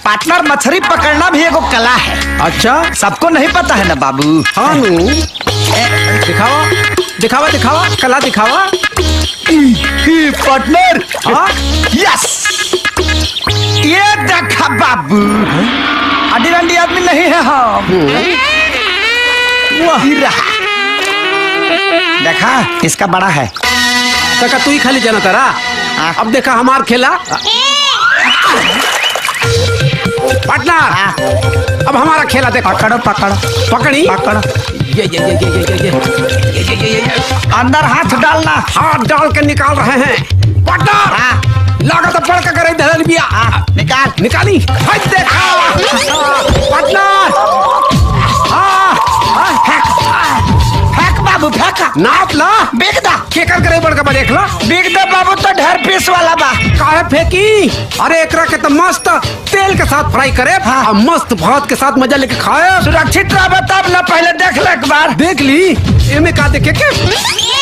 Partner मछली पकड़ना भी एगो कला है। अच्छा, सबको नहीं पता है ना बाबू। हाँ नु, दिखावा दिखावा दिखावा, कला दिखावा। पार्टनर, हाँ यस, ये देखा बाबू, अडी रंडी आदमी नहीं है हम। वही रहा, देखा इसका बड़ा है। तका तू ही खाली जाना तारा। अब देखा हमार खेला। पार्टनर, अब हमारा खेला देखो। पकड़ो पकड़ो पकड़ी पकड़ो, ये अंदर हाथ डालना। हाथ डाल के निकाल रहे हैं। पार्टनर, लागत पड़ के करे धरल बिया। निकाल निकाली। देखा पार्टनर, फेंक बाबू, फेंक नाप ला। बिक दा, केकर करे बड़ के देख ला। बिक दे बाबू, तो ढेर पीस वाला बा। काहे फेंकी? अरे एकरा के तो मस्त तेल के साथ फ्राई करे। हाँ। और मस्त भात के साथ मजा लेके खाए। सुरक्षित रह, तब ना पहले देख ले एक बार। देख ली, एमे का देखे के?